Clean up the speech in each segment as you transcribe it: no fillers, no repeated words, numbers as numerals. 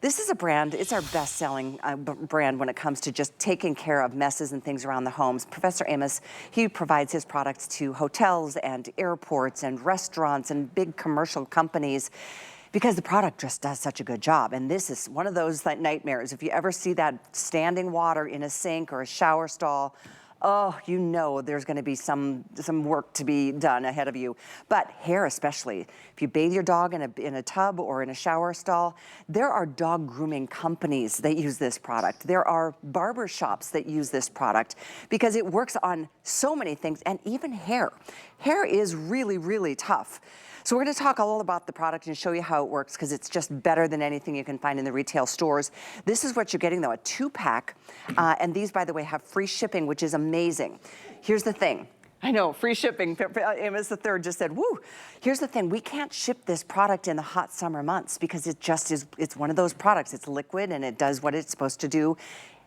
This is a brand, it's our best-selling brand when it comes to just taking care of messes and things around the homes. Professor Amos, he provides his products to hotels and airports and restaurants and big commercial companies because the product just does such a good job. And this is one of those nightmares. If you ever see that standing water in a sink or a shower stall, oh, you know there's going to be some work to be done ahead of you. But hair especially. If you bathe your dog in a tub or in a shower stall, there are dog grooming companies that use this product. There are barber shops that use this product because it works on so many things, and even hair. Hair is really, really tough. So we're going to talk all about the product and show you how it works because it's just better than anything you can find in the retail stores. This is what you're getting though, a 2-pack. And these, by the way, have free shipping, which is amazing. Here's the thing. I know, free shipping. Amos the third just said, woo. Here's the thing. We can't ship this product in the hot summer months because it just is, it's one of those products. It's liquid and it does what it's supposed to do.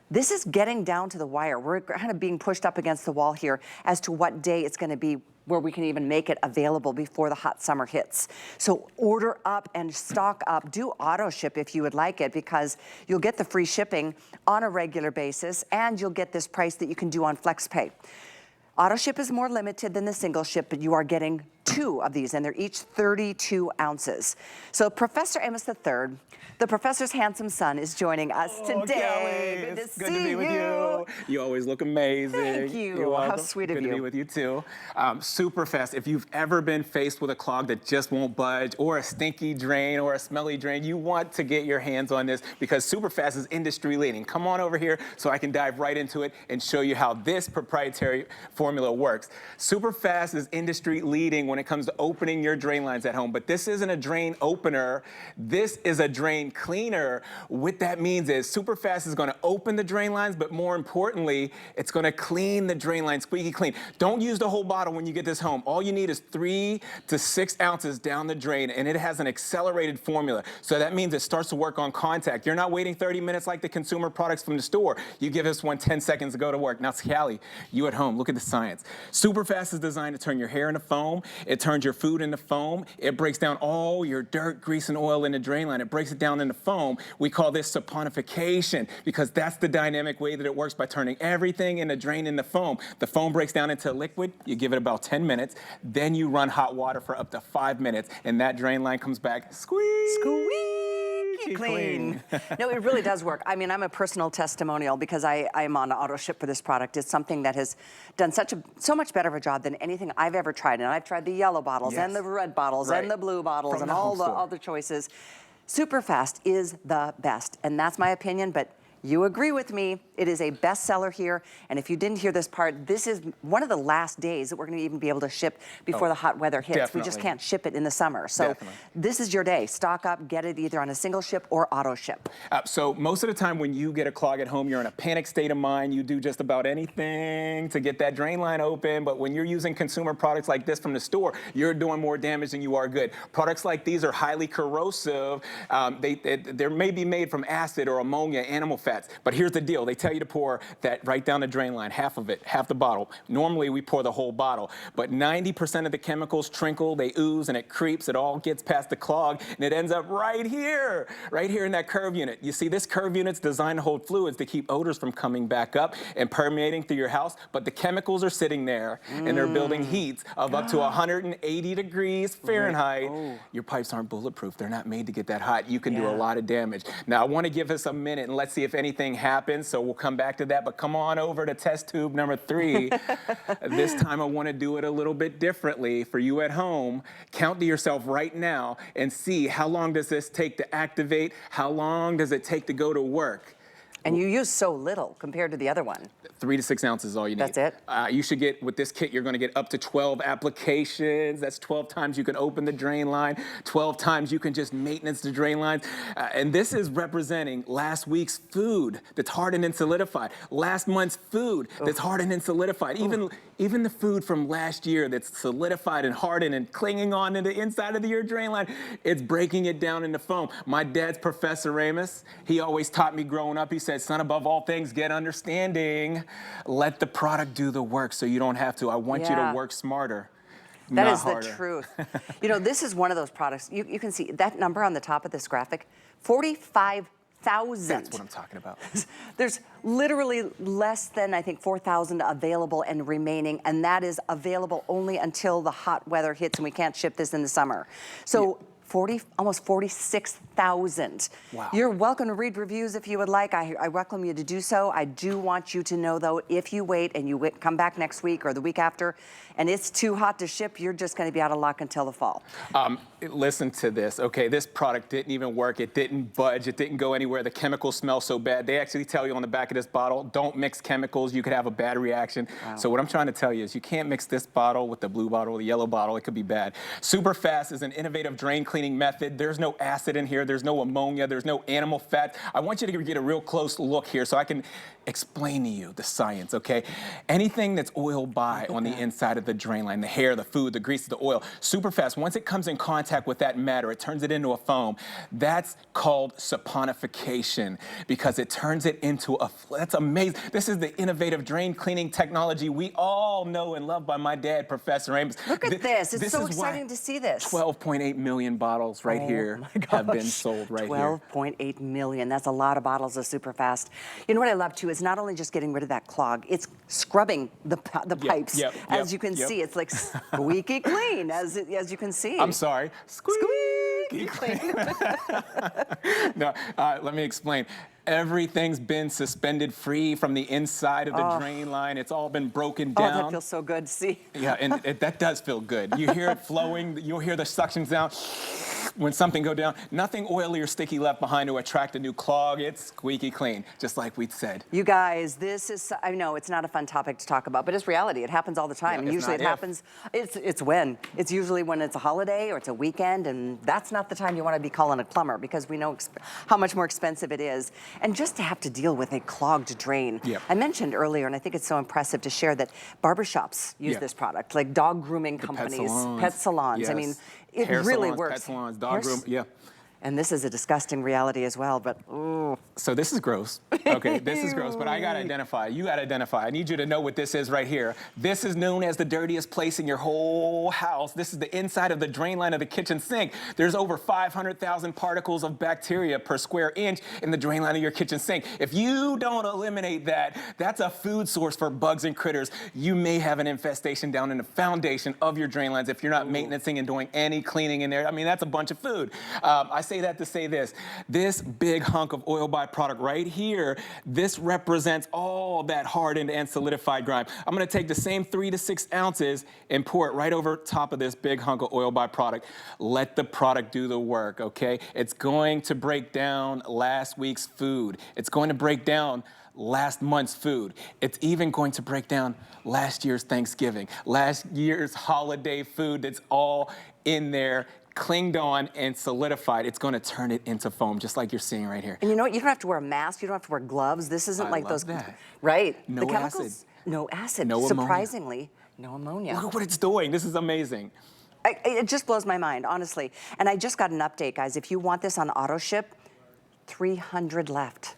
This is getting down to the wire. We're kind of being pushed up against the wall here as to what day it's going to be where we can even make it available before the hot summer hits. So order up and stock up. Do auto ship if you would like it because you'll get the free shipping on a regular basis and you'll get this price that you can do on FlexPay. Auto ship is more limited than the single ship, but you are getting 2 of these and they're each 32 ounces. So Professor Amos III, the professor's handsome son, is joining us today. Kelly, Good it's to good see to be with you. You always look amazing. Thank you. You're welcome. How sweet of you. Good to be with you too. SuperFast, if you've ever been faced with a clog that just won't budge or a stinky drain or a smelly drain, you want to get your hands on this because SuperFast is industry leading. Come on over here so I can dive right into it and show you how this proprietary formula works. SuperFast is industry leading when it comes to opening your drain lines at home, but this isn't a drain opener. This is a drain cleaner. What that means is SuperFast is going to open the drain lines, but more importantly, it's going to clean the drain line squeaky clean. Don't use the whole bottle when you get this home. All you need is 3 to 6 ounces down the drain, and it has an accelerated formula. So that means it starts to work on contact. You're not waiting 30 minutes like the consumer products from the store. You give this one 10 seconds to go to work. Now, Callie, you at home, look at the science. SuperFast is designed to turn your hair into foam. It turns your food into foam. It breaks down all your dirt, grease, and oil in the drain line. It breaks it down into foam. We call this saponification because that's the dynamic way that it works by turning everything in the drain into foam. The foam breaks down into liquid. You give it about 10 minutes. Then you run hot water for up to 5 minutes, and that drain line comes back squeaky clean. No, it really does work. I mean, I'm a personal testimonial because I am on auto ship for this product. It's something that has done so much better of a job than anything I've ever tried. And I've tried the yellow bottles and the red bottles and the blue bottles and all the other choices. SuperFast is the best, and that's my opinion, but you agree with me. It is a bestseller here, and if you didn't hear this part, this is one of the last days that we're going to even be able to ship before the hot weather hits. Definitely. We just can't ship it in the summer. So this is your day. Stock up, get it either on a single ship or auto ship. So most of the time when you get a clog at home, you're in a panic state of mind. You do just about anything to get that drain line open, but when you're using consumer products like this from the store, you're doing more damage than you are good. Products like these are highly corrosive. They may be made from acid or ammonia, animal fats. But here's the deal. They tell you to pour that right down the drain line, half of it, half the bottle. Normally, we pour the whole bottle. But 90% of the chemicals trickle, they ooze, and it creeps. It all gets past the clog, and it ends up right here in that curve unit. You see, this curve unit's designed to hold fluids to keep odors from coming back up and permeating through your house. But the chemicals are sitting there, and they're building heats of up to 180 degrees Fahrenheit. Your pipes aren't bulletproof. They're not made to get that hot. You can do a lot of damage. Now, I want to give us a minute, and let's see if anything happens, so we'll come back to that, but come on over to test tube number 3. This time I want to do it a little bit differently for you at home. Count to yourself right now and see how long does this take to activate, how long does it take to go to work. And you use so little compared to the other one. 3 to 6 ounces is all you need. That's it? You should get, with this kit, you're going to get up to 12 applications. That's 12 times you can open the drain line. 12 times you can just maintenance the drain lines. And this is representing last week's food that's hardened and solidified. Last month's food that's hardened and solidified. Even the food from last year that's solidified and hardened and clinging on to the inside of your drain line, it's breaking it down into foam. My dad's Professor Amos. He always taught me growing up. He said, son, above all things, get understanding. Let the product do the work so you don't have to. I want you to work smarter. That is harder. the truth. You know, this is one of those products. You can see that number on the top of this graphic, 45 That's what I'm talking about. There's literally less than, I think, 4,000 available and remaining, and that is available only until the hot weather hits and we can't ship this in the summer. So almost 46,000. Wow. You're welcome to read reviews if you would like. I welcome you to do so. I do want you to know, though, if you wait and you come back next week or the week after and it's too hot to ship, you're just going to be out of luck until the fall. Listen to this, okay? This product didn't even work. It didn't budge. It didn't go anywhere. The chemicals smell so bad. They actually tell you on the back of this bottle, don't mix chemicals. You could have a bad reaction. Wow. So what I'm trying to tell you is you can't mix this bottle with the blue bottle or the yellow bottle. It could be bad. SuperFast is an innovative drain cleaning method. There's no acid in here. There's no ammonia. There's no animal fat. I want you to get a real close look here so I can explain to you the science, okay? Anything that's oiled by on the inside of the drain line, the hair, the food, the grease, the oil, SuperFast, once it comes in contact with that matter, it turns it into a foam. That's called saponification because it turns it into that's amazing. This is the innovative drain cleaning technology we all know and love by my dad, Professor Amos. Look at this. It's so exciting to see this. 12.8 million bottles right here have been sold right here. 12.8 million. That's a lot of bottles of SuperFast. You know what I love too is not only just getting rid of that clog, it's scrubbing the pipes. As you can see, it's like squeaky clean, as you can see. I'm sorry. Squeaky clean. No, let me explain. Everything's been suspended free from the inside of the drain line. It's all been broken down. Oh, that feels so good. See? Yeah, and that does feel good. You hear it flowing. You'll hear the suction sound when something go down. Nothing oily or sticky left behind to attract a new clog. It's squeaky clean, just like we said. You guys, this is, I know it's not a fun topic to talk about, but it's reality. It happens all the time. And usually it happens, it's when. It's usually when it's a holiday or it's a weekend, and that's not the time you want to be calling a plumber because we know how much more expensive it is. And just to have to deal with a clogged drain. I mentioned earlier, and I think it's so impressive to share that barbershops use this product, like dog grooming companies, pet salons. Yes. I mean, it Hair really salons, works. Pet salons, dog groom, And this is a disgusting reality as well, but ooh. So this is gross. Okay, this is gross, but I gotta identify. You gotta identify. I need you to know what this is right here. This is known as the dirtiest place in your whole house. This is the inside of the drain line of the kitchen sink. There's over 500,000 particles of bacteria per square inch in the drain line of your kitchen sink. If you don't eliminate that, that's a food source for bugs and critters. You may have an infestation down in the foundation of your drain lines if you're not maintaining and doing any cleaning in there. I mean, that's a bunch of food. I say that to say this big hunk of oil byproduct right here, this represents all that hardened and solidified grime. I'm gonna take the same 3 to 6 ounces and pour it right over top of this big hunk of oil byproduct. Let the product do the work, okay? It's going to break down last week's food. It's going to break down last month's food. It's even going to break down last year's Thanksgiving, last year's holiday food that's all in there, clinged on and solidified. It's going to turn it into foam, just like you're seeing right here. And you know what? You don't have to wear a mask. You don't have to wear gloves. This isn't like those. Right. No the chemicals, acid. No acid. No Surprisingly, no ammonia. Look at what it's doing. This is amazing. It just blows my mind, honestly. And I just got an update, guys. If you want this on auto ship, 300 left.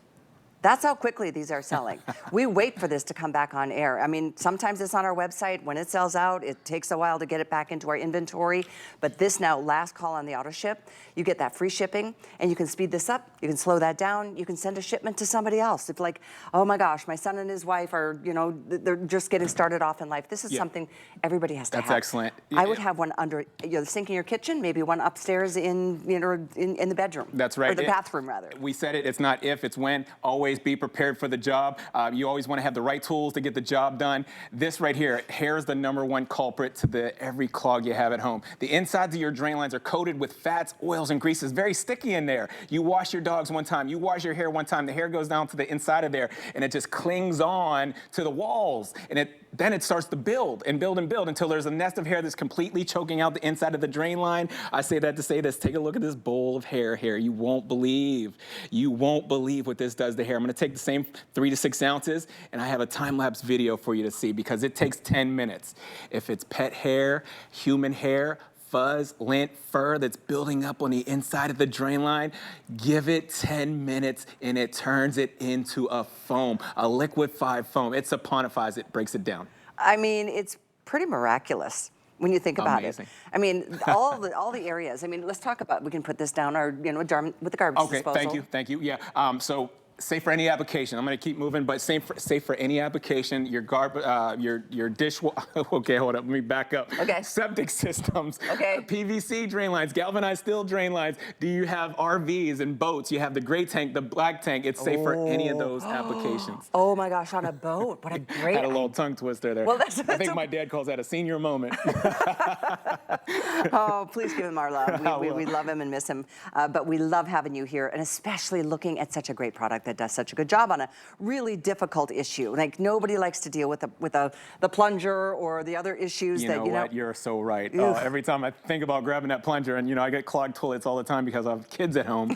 That's how quickly these are selling. We wait for this to come back on air. I mean, sometimes it's on our website. When it sells out, it takes a while to get it back into our inventory. But this now, last call on the auto ship, you get that free shipping, and you can speed this up. You can slow that down. You can send a shipment to somebody else. If like, oh my gosh, my son and his wife are, you know, they're just getting started off in life. This is something everybody has to have. That's excellent. I would have one under the sink in your kitchen, maybe one upstairs in the bedroom. That's right. Or the bathroom, rather. We said it. It's not if, it's when. Always be prepared for the job. You always want to have the right tools to get the job done. This right here, hair is the #1 culprit to every clog you have at home. The insides of your drain lines are coated with fats, oils, and greases. Very sticky in there. You wash your dogs one time, you wash your hair one time, the hair goes down to the inside of there, and it just clings on to the walls, and then it starts to build and build and build until there's a nest of hair that's completely choking out the inside of the drain line. I say that to say this. Take a look at this bowl of hair here. You won't believe what this does to hair. I'm gonna take the same 3 to 6 ounces, and I have a time-lapse video for you to see because it takes 10 minutes. If it's pet hair, human hair, fuzz, lint, fur that's building up on the inside of the drain line, give it 10 minutes and it turns it into a foam, a liquified foam. It saponifies it, breaks it down. I mean, it's pretty miraculous. when you think about Amazing. it. I mean, all the areas. I mean, let's talk about, we can put this down our, jar with the garbage disposal. Okay, thank you. Yeah, so safe for any application. I'm going to keep moving, but safe for any application. Your your dishwasher. Okay, hold up. Let me back up. Okay. Septic systems. Okay. PVC drain lines, galvanized steel drain lines. Do you have RVs and boats? You have the gray tank, the black tank. It's safe for any of those applications. Oh my gosh, on a boat. What a great. Had a little tongue twister there. Well, I think my dad calls that a senior moment. Oh, please give him our love. We love him and miss him. But we love having you here, and especially looking at such a great product that does such a good job on a really difficult issue. Like, nobody likes to deal with the plunger or the other issues You that, know what? You're so right. Every time I think about grabbing that plunger, and I get clogged toilets all the time because I have kids at home,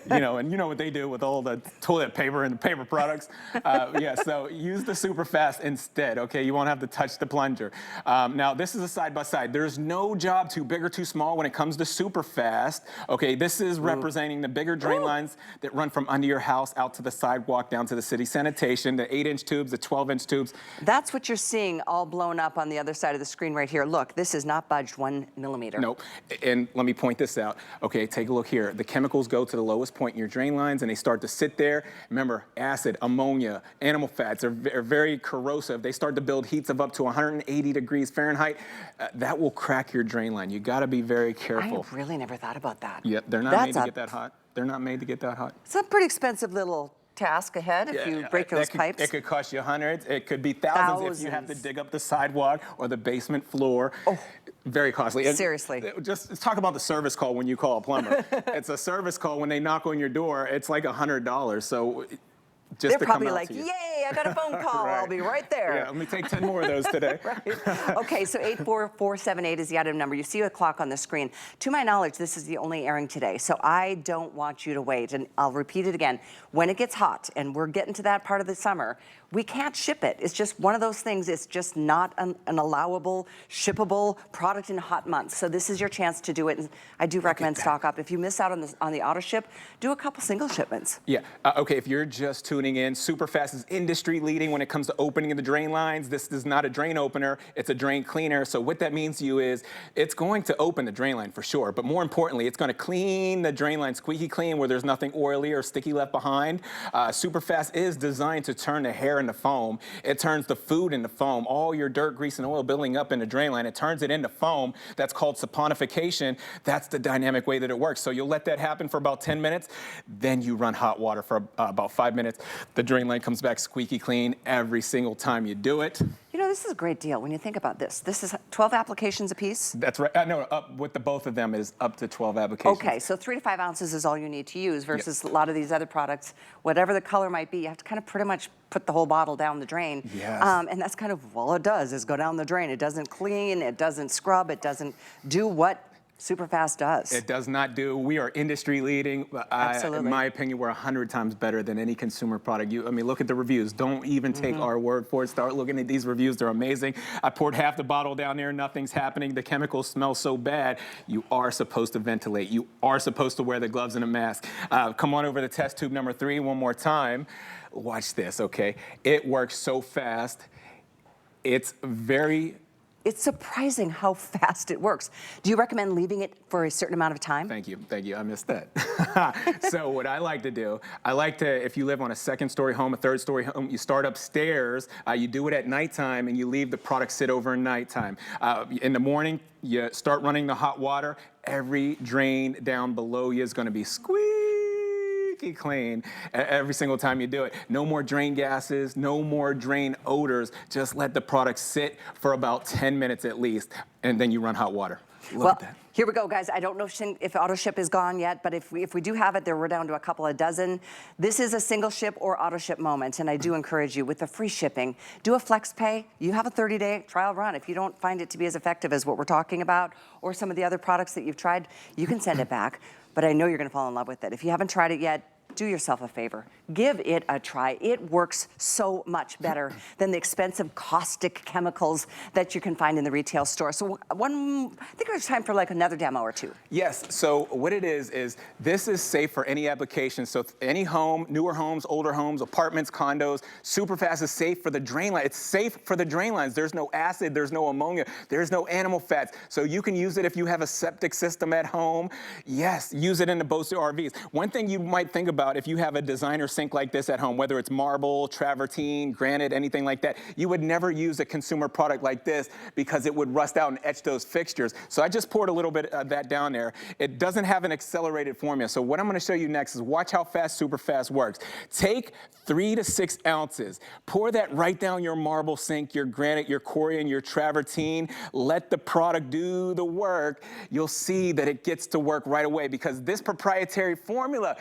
and you know what they do with all the toilet paper and the paper products. Yeah, so use the SuperFast instead, okay? You won't have to touch the plunger. Now, this is a side-by-side. There's no job too big or too small when it comes to SuperFast, okay? This is representing the bigger drain lines that run from under your house out to the sidewalk, down to the city sanitation, the 8-inch tubes, the 12-inch tubes. That's what you're seeing all blown up on the other side of the screen right here. Look, this is not budged 1 millimeter. Nope. And let me point this out. Okay, take a look here. The chemicals go to the lowest point in your drain lines, and they start to sit there. Remember, acid, ammonia, animal fats are very corrosive. They start to build heats of up to 180 degrees Fahrenheit. That will crack your drain line. You got to be very careful. I really never thought about that. Yeah, they're not made to get that hot. They're not made to get that hot. It's a pretty expensive little task ahead if you break those pipes. It could cost you hundreds. It could be thousands if you have to dig up the sidewalk or the basement floor. Oh. Very costly. And seriously. Just talk about the service call when you call a plumber. It's a service call when they knock on your door. It's like $100. So just they're probably like, yay, I got a phone call. Right. I'll be right there. Yeah, let me take 10 more of those today. Right. Okay, so 84478 is the item number. You see a clock on the screen. To my knowledge, this is the only airing today, so I don't want you to wait. And I'll repeat it again. When it gets hot, and we're getting to that part of the summer, we can't ship it. It's just one of those things. It's just not an allowable, shippable product in hot months. So this is your chance to do it. And I do recommend stock up. If you miss out on the auto ship, do a couple single shipments. Yeah. Okay, if you're just tuning in, SuperFast is industry leading when it comes to opening the drain lines. This is not a drain opener. It's a drain cleaner. So what that means to you is it's going to open the drain line for sure. But more importantly, it's going to clean the drain line squeaky clean where there's nothing oily or sticky left behind. SuperFast is designed to turn the hair into foam. It turns the food into foam. All your dirt, grease, and oil building up in the drain line, it turns it into foam. That's called saponification. That's the dynamic way that it works. So you'll let that happen for about 10 minutes. Then you run hot water for about 5 minutes. The drain line comes back squeaky clean every single time you do it. You know, this is a great deal when you think about this. This is 12 applications apiece? That's right. No, up with the both of them is up to 12 applications. Okay, so 3 to 5 ounces is all you need to use versus a lot of these other products. Whatever the color might be, you have to kind of pretty much put the whole bottle down the drain. Yes. And that's kind of all it does is go down the drain. It doesn't clean, it doesn't scrub, it doesn't do what SuperFast does. It does not do. We are industry leading. Absolutely. In my opinion, we're 100 times better than any consumer product. I mean, look at the reviews. Don't even take our word for it. Start looking at these reviews. They're amazing. I poured half the bottle down there. Nothing's happening. The chemicals smell so bad. You are supposed to ventilate. You are supposed to wear the gloves and a mask. Come on over to test tube number 3 one more time. Watch this, okay? It works so fast. It's surprising how fast it works. Do you recommend leaving it for a certain amount of time? Thank you. I missed that. So what I like to do, if you live on a 2nd-story home, a 3rd-story home, you start upstairs, you do it at nighttime, and you leave the product sit over at nighttime. In the morning, you start running the hot water. Every drain down below you is going to be squeaky clean every single time you do it. No more drain gases, no more drain odors. Just let the product sit for about 10 minutes at least, and then you run hot water. Look at that. Here we go, guys. I don't know if auto ship is gone yet, but if we do have it, we're down to a couple of dozen. This is a single ship or auto ship moment, and I do encourage you with the free shipping, do a flex pay. You have a 30-day trial run. If you don't find it to be as effective as what we're talking about or some of the other products that you've tried, you can send it back. But I know you're going to fall in love with it. If you haven't tried it yet, do yourself a favor. give it a try. It works so much better than the expensive caustic chemicals that you can find in the retail store. So I think there's time for like another demo or two. Yes, so what it is this is safe for any application. So any home, newer homes, older homes, apartments, condos, SuperFast is safe for the drain line. It's safe for the drain lines. There's no acid, there's no ammonia, there's no animal fats. So you can use it if you have a septic system at home. Yes, use it in the boats or RVs. One thing you might think about if you have a designer sink like this at home, whether it's marble, travertine, granite, anything like that, you would never use a consumer product like this because it would rust out and etch those fixtures. So I just poured a little bit of that down there. It doesn't have an accelerated formula. So what I'm going to show you next is watch how fast SuperFast works. Take 3 to 6 ounces. Pour that right down your marble sink, your granite, your corian, your travertine. Let the product do the work. You'll see that it gets to work right away because this proprietary formula,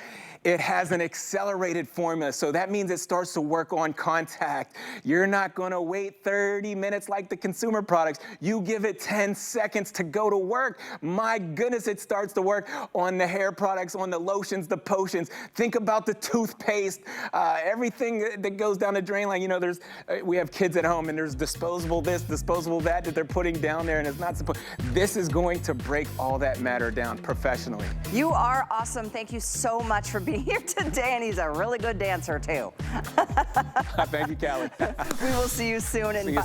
it has an accelerated formula. So that means it starts to work on contact. You're not going to wait 30 minutes like the consumer products. You give it 10 seconds to go to work. My goodness, it starts to work on the hair products, on the lotions, the potions. Think about the toothpaste, everything that goes down the drain line. You know, we have kids at home and there's disposable this, disposable that they're putting down there and it's not supposed. This is going to break all that matter down professionally. You are awesome. Thank you so much for being here today, and he's a really good dancer too. Thank you, Callie. We will see you soon.